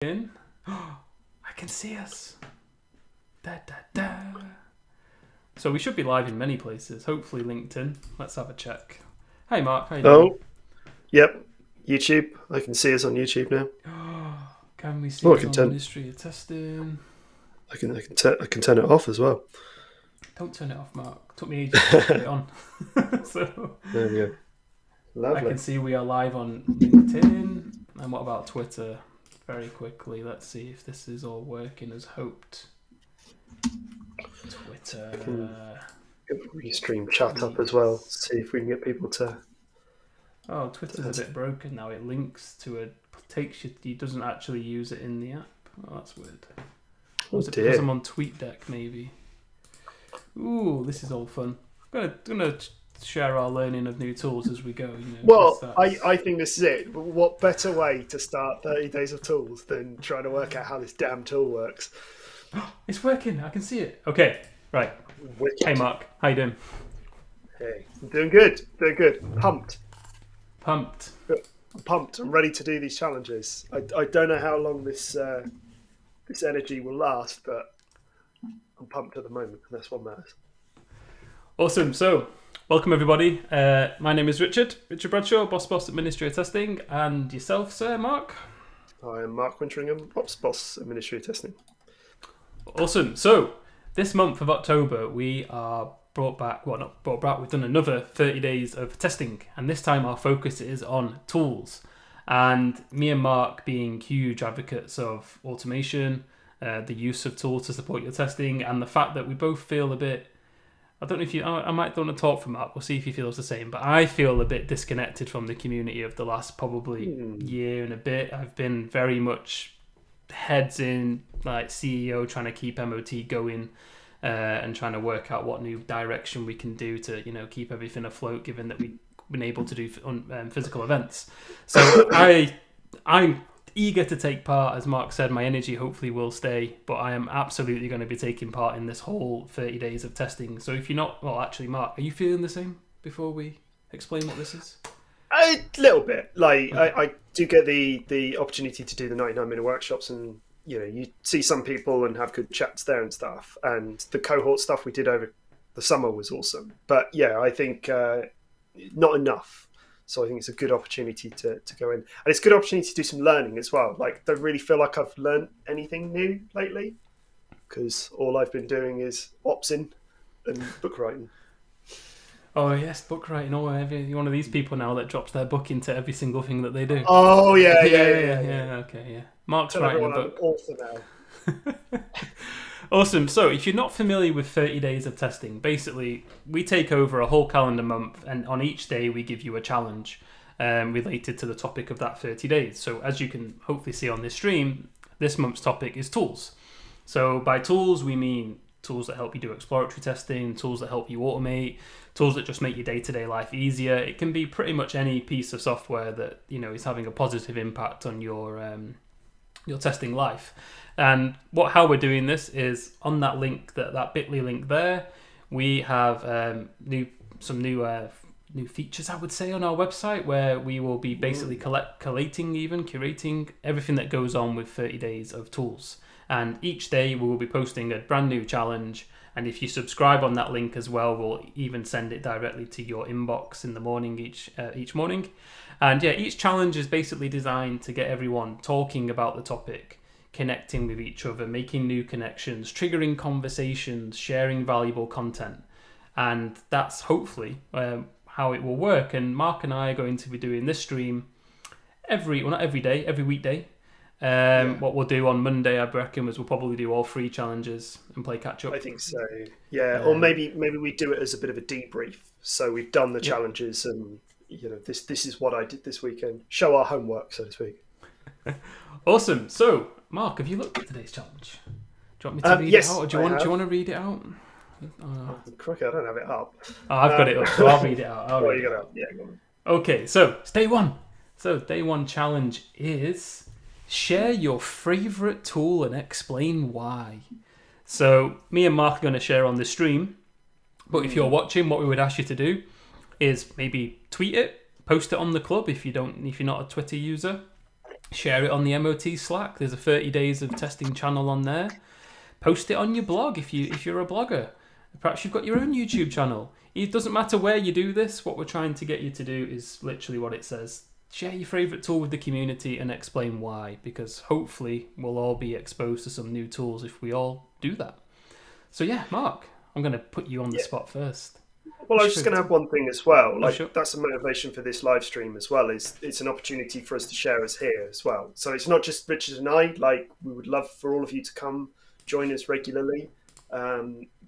in. I can see us. Da, da, da. So we should be live in many places. Hopefully LinkedIn. Let's have a check. Hi Mark, how you doing? Yep. YouTube. I can see us on YouTube now. Can we see I us can on turn. Ministry of Testing? I can turn it off as well. Don't turn it off, Mark. Took me ages to put it on. So There we go. I Lovely. can see we are live on LinkedIn. And what about Twitter? Very quickly, let's see if this is all working as hoped. Twitter. Restream chat up as well. See if we can get people to. Oh, Twitter's a bit broken now. It links to takes you. It doesn't actually use it in the app. Oh, that's weird. Was it because I'm on TweetDeck maybe? Ooh, this is all fun. I'm gonna share our learning of new tools as we go. Well, I think this is it. But what better way to start 30 Days of Tools than trying to work out how this damn tool works? It's working. I can see it. Okay, right. Wicked. Hey Mark, how you doing? Hey, I'm doing good. Doing good. Pumped. I'm pumped. I'm ready to do these challenges. I don't know how long this energy will last, but I'm pumped at the moment, and that's what matters. Awesome. So, welcome everybody. My name is Richard Bradshaw, boss at Ministry of Testing, and yourself, sir, Mark. I am Mark Winteringham, Ops Boss at Ministry of Testing. Awesome. So, this month of October, we are brought back. We've done another 30 days of testing, and this time our focus is on tools. And me and Mark, being huge advocates of automation, the use of tools to support your testing, and the fact that we both feel a bit. I don't know if I might want to talk for Mark. We'll see if he feels the same. But I feel a bit disconnected from the community of the last probably year and a bit. I've been very much heads in, like CEO, trying to keep MOT going. And trying to work out what new direction we can do to, keep everything afloat, given that we've been able to do physical events. So I'm eager to take part. As Mark said, my energy hopefully will stay, but I am absolutely going to be taking part in this whole 30 days of testing. So if you're not, well, actually, Mark, are you feeling the same before we explain what this is? A little bit. I do get the opportunity to do the 99-minute workshops, and you see some people and have good chats there and stuff. And the cohort stuff we did over the summer was awesome. But yeah, I think not enough. So I think it's a good opportunity to go in. And it's a good opportunity to do some learning as well. Like, don't really feel like I've learned anything new lately, because all I've been doing is opsing and book writing. Oh yes, book writing. Oh, you're one of these people now that drops their book into every single thing that they do. Oh yeah. Okay, yeah. Mark's writing a book. Author now. Awesome. So if you're not familiar with 30 days of testing, basically we take over a whole calendar month, and on each day we give you a challenge related to the topic of that 30 days. So as you can hopefully see on this stream, this month's topic is tools. So by tools, we mean tools that help you do exploratory testing, tools that help you automate, tools that just make your day-to-day life easier. It can be pretty much any piece of software that is having a positive impact on your testing life. And how we're doing this is on that link, that bit.ly link there, we have some new features, I would say, on our website, where we will be basically curating everything that goes on with 30 days of tools. And each day we will be posting a brand new challenge. And if you subscribe on that link as well, we'll even send it directly to your inbox in the morning each morning. And yeah, each challenge is basically designed to get everyone talking about the topic, connecting with each other, making new connections, triggering conversations, sharing valuable content. And that's hopefully how it will work. And Mark and I are going to be doing this stream every weekday. What we'll do on Monday, I reckon, is we'll probably do all 3 challenges and play catch up. I think so. Yeah, or maybe we do it as a bit of a debrief. So we've done the challenges, and this is what I did this weekend. Show our homework, so to speak. Awesome. So, Mark, have you looked at today's challenge? Do you want me to read it out, or do you want to read it out? Crikey, I don't have it up. Oh, I've got it up, so I'll read it out. You got it up. Yeah, go on. Okay, so it's day 1. So day 1 challenge is share your favorite tool and explain why. So me and Mark are going to share on the stream, but if you're watching, what we would ask you to do is maybe tweet it, post it on the club if you're not a Twitter user, share it on the MOT Slack. There's a 30 days of testing channel on there. Post it on your blog if you're a blogger. Perhaps you've got your own YouTube channel. It doesn't matter where you do this. What we're trying to get you to do is literally what it says. Share your favourite tool with the community and explain why, because hopefully we'll all be exposed to some new tools if we all do that. So yeah, Mark, I'm going to put you on the spot first. Well, I was just going to add one thing as well. Like, sure. That's a motivation for this live stream as well. Is it's an opportunity for us to share us here as well. So it's not just Richard and I. Like, we would love for all of you to come join us regularly,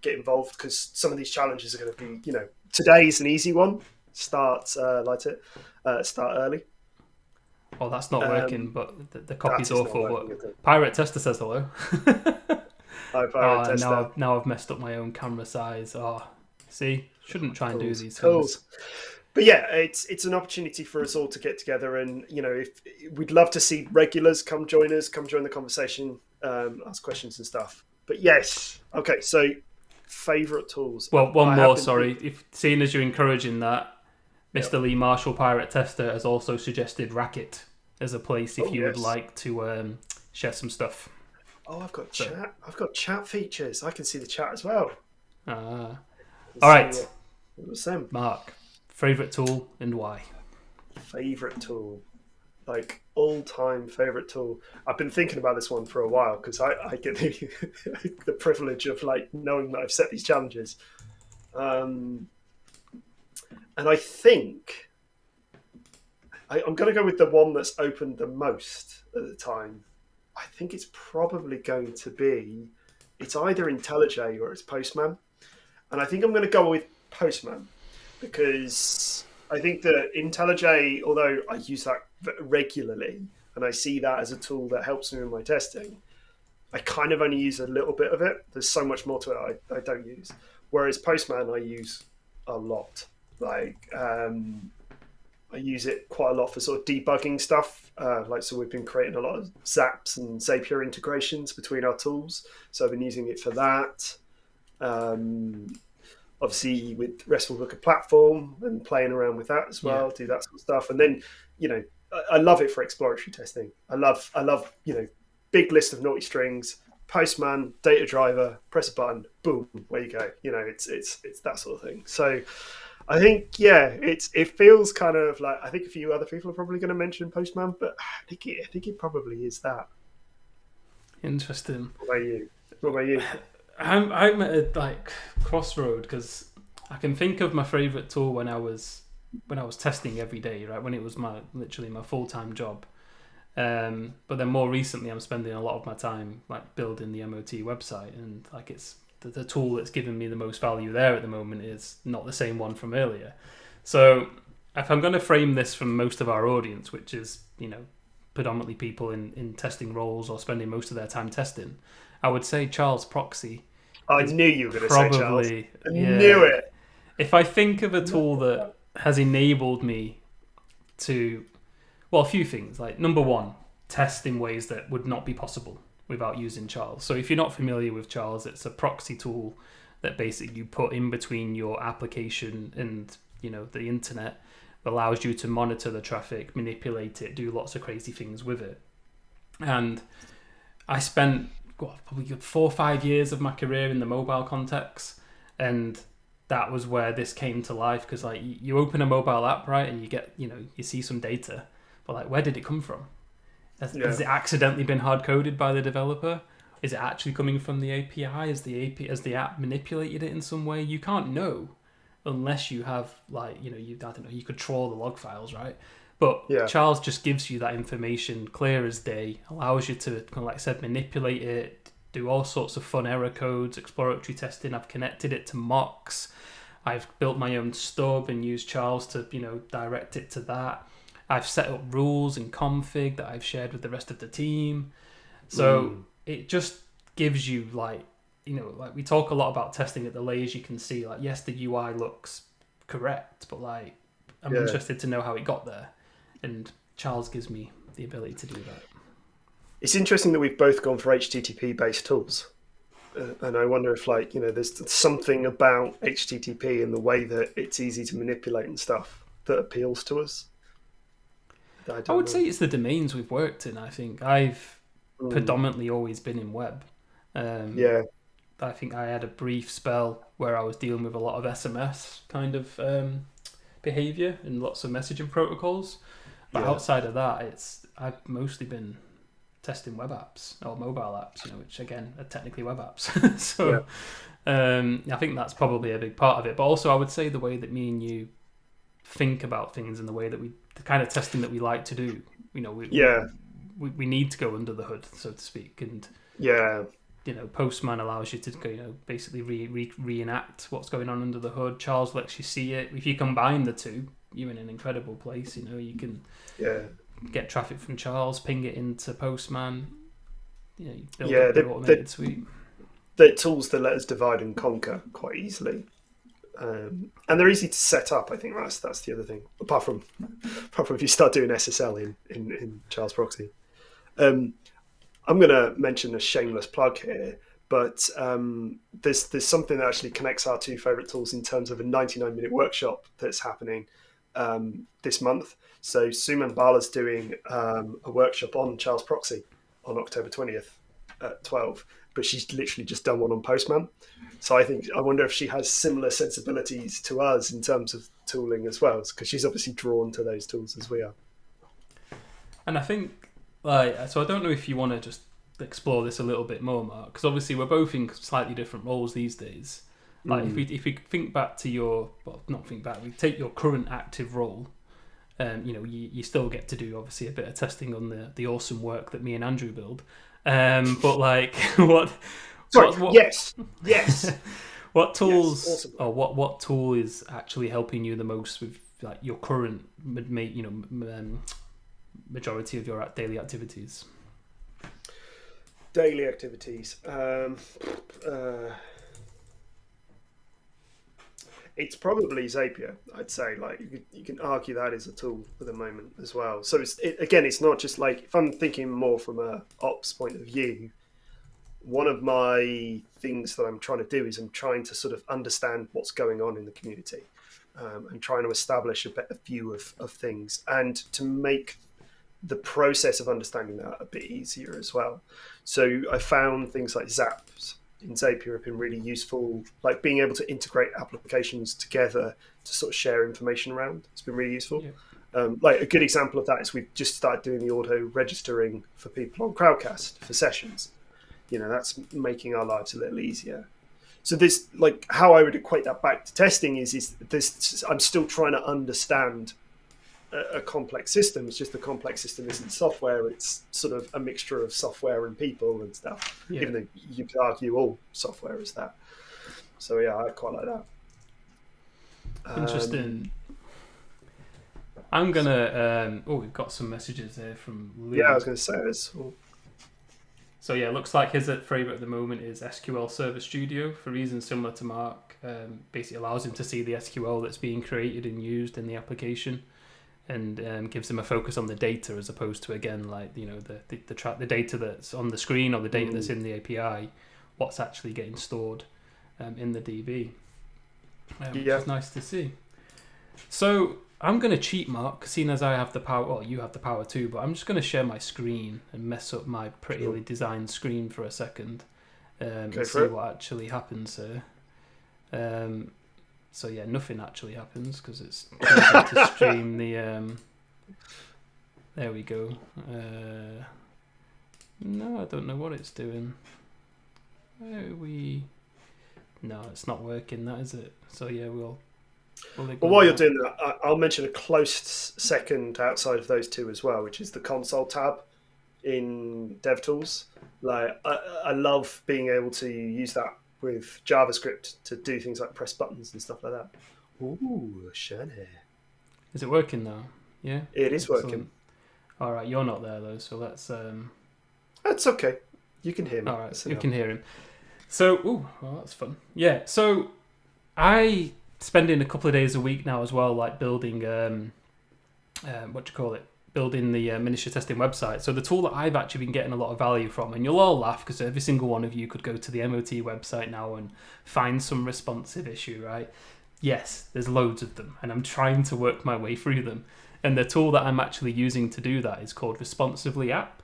get involved, because some of these challenges are going to be, you know, today's an easy one. Start early. Oh, that's not working, but the copy's awful. But Pirate Tester says hello. Hi, Pirate Tester. Now I've messed up my own camera size. Oh, see, shouldn't try and do these things. But yeah, it's an opportunity for us all to get together, and you know, if we'd love to see regulars come join us, come join the conversation, ask questions and stuff. But yes, okay. So, favorite tools. Well, one more. Sorry, if seeing as you're encouraging that. Mr. Lee Marshall, Pirate Tester, has also suggested Racket as a place if you would like to share some stuff. Oh, I've got chat. I've got chat features. I can see the chat as well. All right. Same. Mark, favourite tool and why? Favourite tool. Like, all-time favourite tool. I've been thinking about this one for a while because I get the privilege of, like, knowing that I've set these challenges. And I think I'm going to go with the one that's opened the most at the time. I think it's probably going to be, it's either IntelliJ or it's Postman. And I think I'm going to go with Postman because I think that IntelliJ, although I use that regularly and I see that as a tool that helps me in my testing, I kind of only use a little bit of it. There's so much more to it I don't use. Whereas Postman I use a lot. Like, I use it quite a lot for sort of debugging stuff. So we've been creating a lot of Zaps and Zapier integrations between our tools. So I've been using it for that. Obviously with RESTful Looker Platform and playing around with that as well, do that sort of stuff. And then, you know, I love it for exploratory testing. I love, you know, big list of naughty strings, Postman, data driver, press a button, boom, where you go. You know, it's that sort of thing. So I think, it feels kind of like, I think a few other people are probably going to mention Postman, but I think it probably is that. Interesting. What about you? I'm at a crossroad because I can think of my favourite tool when I was testing every day, right? When it was literally my full-time job. But then more recently, I'm spending a lot of my time like building the MOT website, and like it's the tool that's given me the most value there at the moment is not the same one from earlier. So if I'm going to frame this from most of our audience, which is, you know, predominantly people in testing roles or spending most of their time testing, I would say Charles Proxy. I knew you were going to say Charles. I knew it. If I think of a tool that has enabled me to, well, a few things. Like, number one, test in ways that would not be possible without using Charles. So if you're not familiar with Charles, it's a proxy tool that basically you put in between your application and, you know, the internet. It allows you to monitor the traffic, manipulate it, do lots of crazy things with it. And I spent probably 4 or 5 years of my career in the mobile context, and that was where this came to life, because like you open a mobile app, right, and you get, you know, you see some data, but like, where did it come from? Has it accidentally been hard coded by the developer? Is it actually coming from the API? Has the app manipulated it in some way? You can't know unless you have, like, you know, I don't know, you could trawl the log files, right? But Charles just gives you that information clear as day, allows you to, kind of like I said, manipulate it, do all sorts of fun error codes, exploratory testing. I've connected it to mocks. I've built my own stub and used Charles to, you know, direct it to that. I've set up rules and config that I've shared with the rest of the team. So it just gives you, like, you know, like we talk a lot about testing at the layers you can see. Like, yes, the UI looks correct, but like I'm interested to know how it got there. And Charles gives me the ability to do that. It's interesting that we've both gone for HTTP-based tools. And I wonder if, like, you know, there's something about HTTP and the way that it's easy to manipulate and stuff that appeals to us. don't I would know. say it's the domains we've worked in. I think I've predominantly always been in web. Yeah, I think I had a brief spell where I was dealing with a lot of SMS kind of behavior and lots of messaging protocols. But yeah, outside of that, I've mostly been testing web apps or mobile apps, which again are technically web apps. So I think that's probably a big part of it. But also, I would say the way that me and you think about things and the way that the kind of testing that we like to do, we need to go under the hood, so to speak, and yeah. Postman allows you to go, basically reenact what's going on under the hood. Charles lets you see it. If you combine the two, you're in an incredible place. You can get traffic from Charles, ping it into Postman. You build up the automated suite. They're tools that let us divide and conquer quite easily, and they're easy to set up. I think that's the other thing. Apart from if you start doing SSL in Charles Proxy. I'm going to mention a shameless plug here, but there's something that actually connects our two favorite tools in terms of a 99-minute workshop that's happening this month. So Suman Bala's doing a workshop on Charles Proxy on October 20th at 12, but she's literally just done one on Postman. So I wonder if she has similar sensibilities to us in terms of tooling as well, because she's obviously drawn to those tools as we are. And I think, so I don't know if you want to just explore this a little bit more, Mark, because obviously we're both in slightly different roles these days. If we think back to we take your current active role, you still get to do obviously a bit of testing on the awesome work that me and Andrew build. But what? Yes. What tools yes, awesome. or what tool is actually helping you the most with your current majority of your daily activities? Daily activities. It's probably Zapier, I'd say. You can argue that is a tool at the moment as well. So it's not just if I'm thinking more from a ops point of view, one of my things that I'm trying to do is I'm trying to sort of understand what's going on in the community, and trying to establish a better view of things and to make the process of understanding that a bit easier as well. So I found things like Zaps in Zapier have been really useful, like being able to integrate applications together to sort of share information around. It's been really useful. Yeah. A good example of that is we've just started doing the auto registering for people on Crowdcast for sessions. That's making our lives a little easier. So this, how I would equate that back to testing is this. I'm still trying to understand a complex system. It's just the complex system isn't software. It's sort of a mixture of software and people and stuff. Yeah. Even though you could argue all software is that. So yeah, I quite like that. Interesting. I'm gonna. We've got some messages there from Lee. Yeah, I was going to say this. So yeah, it looks like his favourite at the moment is SQL Server Studio for reasons similar to Mark. Basically allows him to see the SQL that's being created and used in the application, and gives him a focus on the data as opposed to the data that's on the screen or the data that's in the API, what's actually getting stored in the DB. Which is nice to see. So I'm going to cheat, Mark, seeing as I have the power. Well, you have the power too, but I'm just going to share my screen and mess up my prettily designed screen for a second and see what actually happens here. So yeah, nothing actually happens because it's to stream the. There we go. No, I don't know what it's doing. No, it's not working. That is it. So yeah, we'll while you're doing that, I'll mention a close second outside of those two as well, which is the console tab in DevTools. I love being able to use that with JavaScript to do things like press buttons and stuff like that. Ooh, shiny. Is it working now? Yeah? It is working. All right, you're not there though, so let's... That's okay. You can hear me. All right, you can hear him. So, well, that's fun. Yeah, so I spending a couple of days a week now as well, building, building the miniature testing website. So the tool that I've actually been getting a lot of value from, and you'll all laugh because every single one of you could go to the MOT website now and find some responsive issue, right? Yes, there's loads of them, and I'm trying to work my way through them. And the tool that I'm actually using to do that is called Responsively app.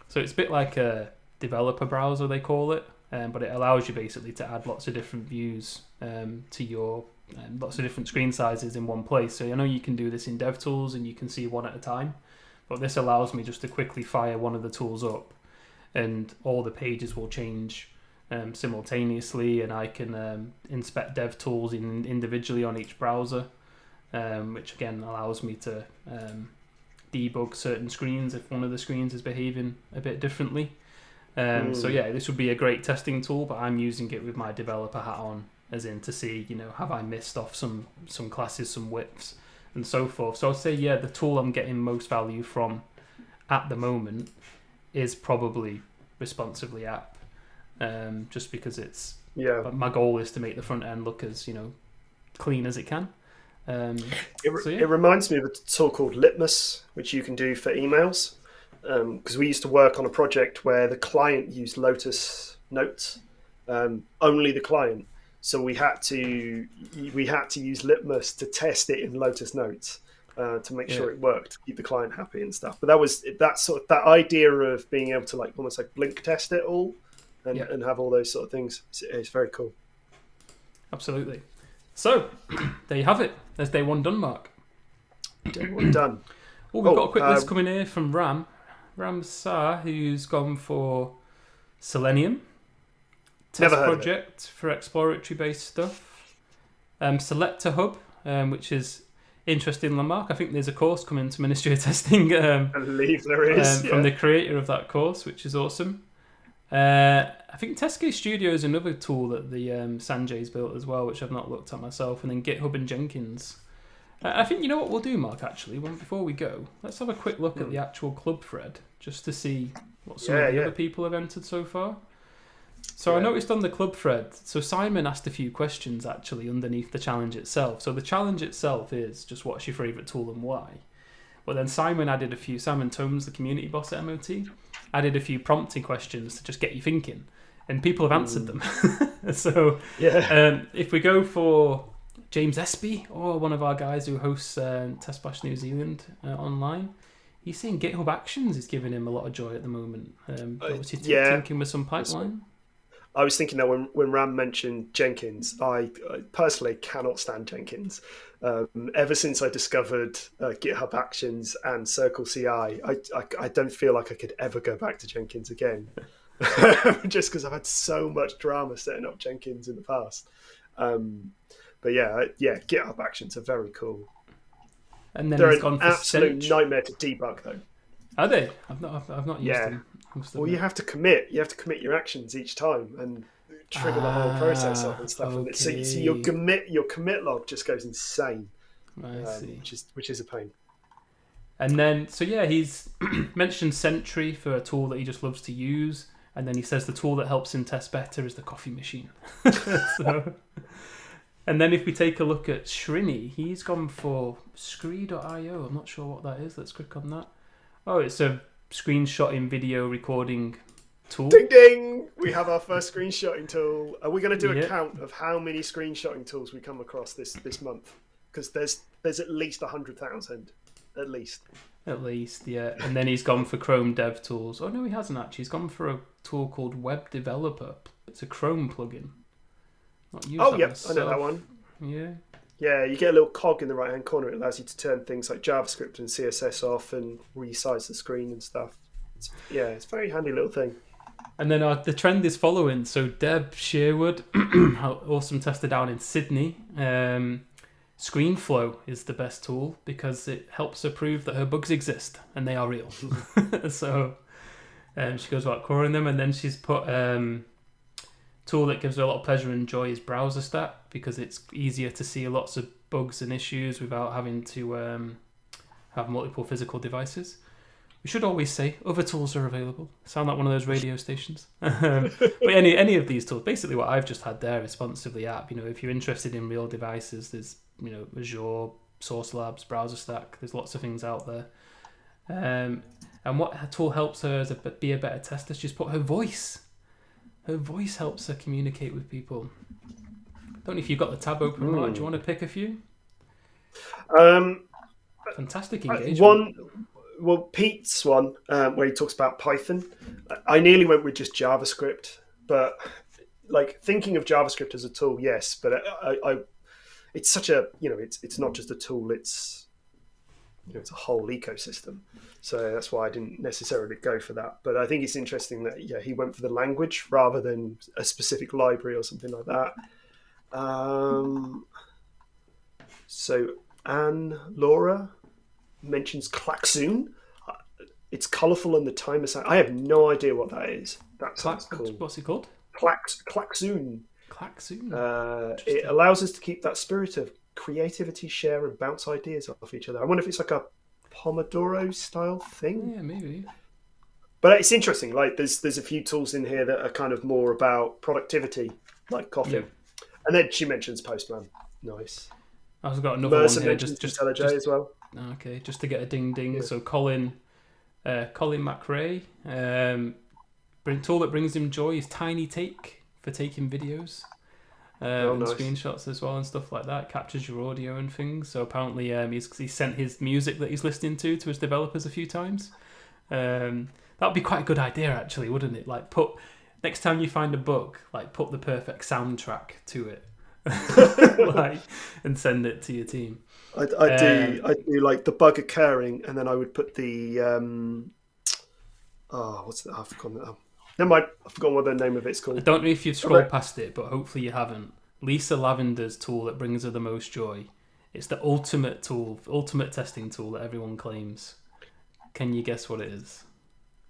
So it's a bit like a developer browser, they call it, but it allows you basically to add lots of different views to your lots of different screen sizes in one place. So I know you can do this in DevTools and you can see one at a time, but this allows me just to quickly fire one of the tools up and all the pages will change simultaneously, and I can inspect DevTools individually on each browser, which again allows me to debug certain screens if one of the screens is behaving a bit differently. So yeah, this would be a great testing tool, but I'm using it with my developer hat on, as in to see, have I missed off some classes, some whips, and so forth. So I'd say, yeah, the tool I'm getting most value from at the moment is probably Responsively app, just because it's my goal is to make the front end look as clean as it can. It reminds me of a tool called Litmus, which you can do for emails, because we used to work on a project where the client used Lotus Notes, only the client. So we had to use Litmus to test it in Lotus Notes to make sure it worked, to keep the client happy and stuff. But that idea of being able to almost blink test it all and have all those sort of things. It's very cool. Absolutely. So there you have it. There's day one done, Mark. Day one done. Well, we've got a quick list coming here from Ram Sar, who's gone for Selenium. Test project for exploratory based stuff. Selector Hub, which is interesting, Lamarck. I think there's a course coming to Ministry of Testing. I believe there is. From the creator of that course, which is awesome. I think Test-Case Studio is another tool that the Sanjay's built as well, which I've not looked at myself. And then GitHub and Jenkins. I think, you know what we'll do, Mark, actually, before we go, let's have a quick look at the actual club thread, just to see what some of the other people have entered so far. So I noticed on the club thread, so Simon asked a few questions actually underneath the challenge itself. So the challenge itself is just what's your favourite tool and why. But then Simon Tomes, the community boss at MOT, added a few prompting questions to just get you thinking. And people have answered them. So if we go for James Espy, or one of our guys who hosts Test Bash New Zealand online, he's saying GitHub Actions is giving him a lot of joy at the moment. Obviously thinking with some pipeline. I was thinking that when Ram mentioned Jenkins, I personally cannot stand Jenkins. Ever since I discovered GitHub Actions and Circle CI, I don't feel like I could ever go back to Jenkins again. Just because I've had so much drama setting up Jenkins in the past. But GitHub Actions are very cool. And then they're he's gone an for absolute nightmare to debug, though. Are they? I've not used them. Well, you have to commit. You have to commit your actions each time and trigger the whole process off and stuff. Okay. So your commit log just goes insane. I see. Which is a pain. And then he's mentioned Sentry for a tool that he just loves to use, and then he says the tool that helps him test better is the coffee machine. And then if we take a look at Srini, he's gone for Scree.io. I'm not sure what that is. Let's click on that. Oh, it's a screenshotting video recording tool. Ding ding! We have our first screenshotting tool. Are we going to do a count of how many screenshotting tools we come across this month? Because there's at least 100,000. At least, yeah. And then he's gone for Chrome Dev Tools. Oh no, he hasn't actually. He's gone for a tool called Web Developer. It's a Chrome plugin. I know that one. Yeah, you get a little cog in the right-hand corner. It allows you to turn things like JavaScript and CSS off and resize the screen and stuff. It's a very handy little thing. And then the trend is following. So Deb Sherwood, awesome tester down in Sydney. ScreenFlow is the best tool because it helps her prove that her bugs exist and they are real. So she goes about coring them, and then she's put tool that gives her a lot of pleasure and joy is BrowserStack because it's easier to see lots of bugs and issues without having to have multiple physical devices. We should always say other tools are available. Sound like one of those radio stations. But any of these tools, basically what I've just had there, Responsively app. If you're interested in real devices, there's Azure, Source Labs, BrowserStack. There's lots of things out there. And what her tool helps her be a better tester, she's put her voice. Her voice helps her communicate with people. Don't know if you've got the tab open, Mark. Do you want to pick a few? Fantastic engagement. Pete's one, where he talks about Python, I nearly went with just JavaScript, but like thinking of JavaScript as a tool, yes, but it's such a, it's not just a tool, it's it's a whole ecosystem. So that's why I didn't necessarily go for that. But I think it's interesting that he went for the language rather than a specific library or something like that. So Anne Laura mentions Klaxoon. It's colourful and the timer sound. I have no idea what that is. That sounds cool. What's it called? Klaxoon. Klaxoon. It allows us to keep that spirit of creativity, share, and bounce ideas off each other. I wonder if it's like a Pomodoro style thing. Yeah, maybe. But it's interesting. Like there's a few tools in here that are kind of more about productivity, like coffee. Yeah. And then she mentions Postman. Nice. I've got another Mercer one here. mentions IntelliJ as well. Okay, just to get a ding ding. Yeah. So Colin McRae, tool that brings him joy is Tiny Take for taking videos. And nice. Screenshots as well and stuff like that. Captures your audio and things. So apparently he's sent his music that he's listening to his developers a few times. That would be quite a good idea actually, wouldn't it? Like next time you find a book, like put the perfect soundtrack to it. And send it to your team. I do like the bug occurring, and then I would put the what's that? I've forgotten that. Never mind, I've forgotten what the name of it's called. I don't know if you've scrolled past it, but hopefully you haven't. Lisa Lavender's tool that brings her the most joy. It's the ultimate testing tool that everyone claims. Can you guess what it is?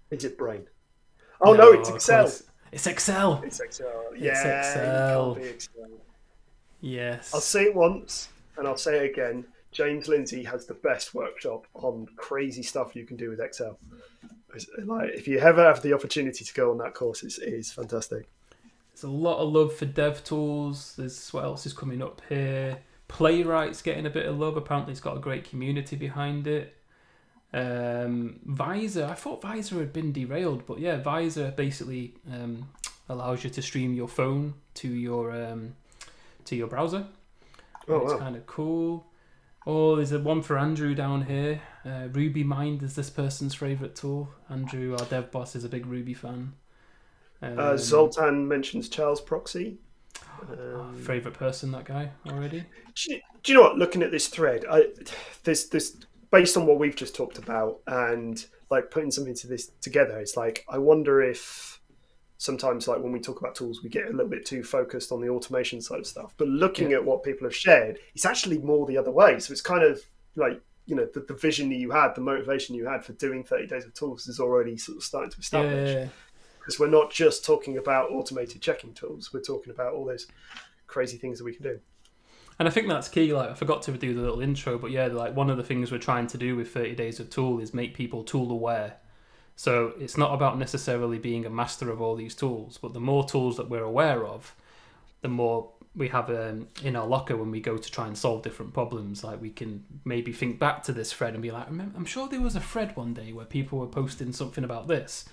Is it Brain? Oh no, it's Excel. It's Excel. It's Excel. Yeah, it's Excel. It can't be Excel. Yes. I'll say it once and I'll say it again. James Lindsay has the best workshop on crazy stuff you can do with Excel. Like, if you ever have the opportunity to go on that course, it is fantastic. There's a lot of love for dev tools. There's what else is coming up here? Playwright's getting a bit of love. Apparently, it's got a great community behind it. Visor. I thought Visor had been derailed, but yeah, Visor basically allows you to stream your phone to your browser. Oh, it's wow. kind of cool. Oh, there's a one for Andrew down here. RubyMind is this person's favourite tool. Andrew, our dev boss, is a big Ruby fan. Zoltan mentions Charles Proxy. Favourite person, that guy already. Do you know what? Looking at this thread, this based on what we've just talked about, and like putting something to this together, it's like I wonder if sometimes, like when we talk about tools, we get a little bit too focused on the automation side of stuff. But looking at what people have shared, it's actually more the other way. So it's kind of like, the vision that you had, the motivation you had for doing 30 days of tools is already sort of starting to establish. Yeah. Because we're not just talking about automated checking tools. We're talking about all those crazy things that we can do. And I think that's key. Like, I forgot to do the little intro, but yeah, like one of the things we're trying to do with 30 days of tool is make people tool aware. So it's not about necessarily being a master of all these tools, but the more tools that we're aware of, the more we have in our locker when we go to try and solve different problems. Like we can maybe think back to this thread and be like, I'm sure there was a thread one day where people were posting something about this.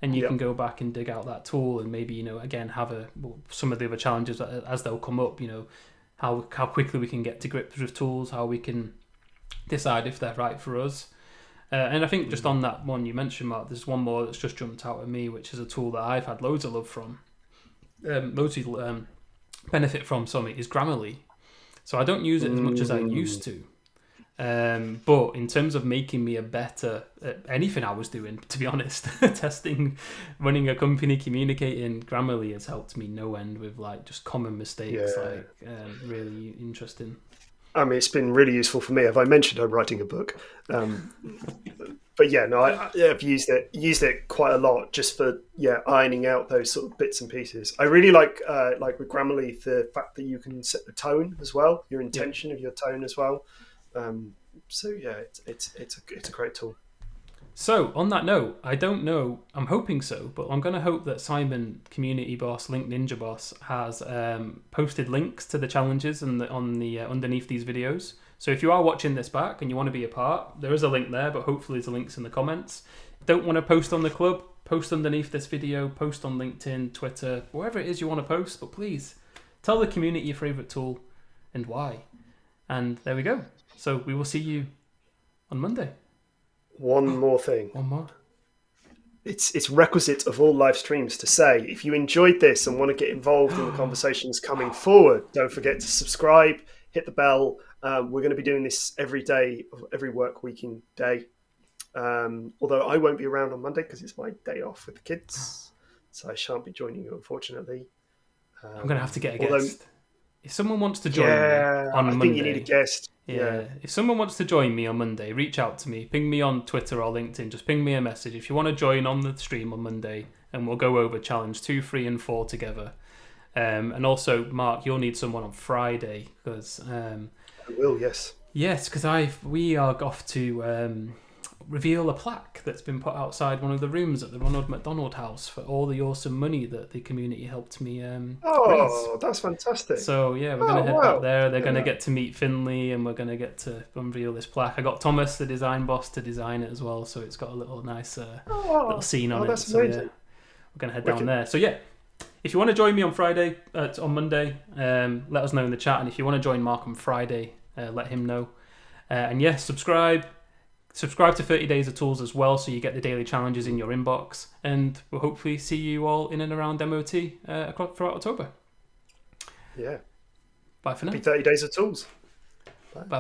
And you can go back and dig out that tool and maybe, again, have some of the other challenges as they'll come up, how quickly we can get to grips with tools, how we can decide if they're right for us. And I think just on that one you mentioned, Mark, there's one more that's just jumped out at me, which is a tool that I've had loads of love from. Loads of benefit from, is Grammarly. So I don't use it as much as I used to. But in terms of making me a better at anything I was doing, to be honest, testing, running a company, communicating, Grammarly has helped me no end with like just common mistakes, really interesting. I mean, it's been really useful for me. Have I mentioned I'm writing a book? But yeah, no, I've used it quite a lot just for ironing out those sort of bits and pieces. I really like with Grammarly the fact that you can set the tone as well, your intention of your tone as well. So yeah, it's a great tool. So on that note, I don't know, I'm hoping so, but I'm going to hope that Simon, community boss, Link Ninja boss, has posted links to the challenges and underneath these videos. So if you are watching this back and you want to be a part, there is a link there, but hopefully there's links in the comments. Don't want to post on the club, post underneath this video, post on LinkedIn, Twitter, wherever it is you want to post, but please tell the community your favourite tool and why. And there we go. So we will see you on Monday. One more thing. One more. It's requisite of all live streams to say, if you enjoyed this and want to get involved in the conversations coming forward, don't forget to subscribe, hit the bell. We're going to be doing this every day, every work weeking day. Although I won't be around on Monday because it's my day off with the kids, so I shan't be joining you, unfortunately. I'm going to have to get a although- guest. If someone wants to join me on Monday, I think you need a guest. Yeah. If someone wants to join me on Monday, reach out to me. Ping me on Twitter or LinkedIn. Just ping me a message if you want to join on the stream on Monday, and we'll go over challenge 2, 3, and 4 together. And also, Mark, you'll need someone on Friday because I will, yes. Yes, because we are off to reveal a plaque that's been put outside one of the rooms at the Ronald McDonald House for all the awesome money that the community helped me raise. That's fantastic. So yeah, we're going to head back there. They're going to Yeah. get to meet Finley, and we're going to get to unveil this plaque. I got Thomas, the design boss, to design it as well, so it's got a little nice little scene on it. That's So yeah, amazing. we're going to head Wicked. down there. So yeah, if you want to join me on Friday, on Monday, let us know in the chat. And if you want to join Mark on Friday, let him know. And yes, subscribe to 30 Days of Tools as well, so you get the daily challenges in your inbox. And we'll hopefully see you all in and around MOT throughout October. Yeah. Bye for now. Happy 30 Days of Tools. Bye.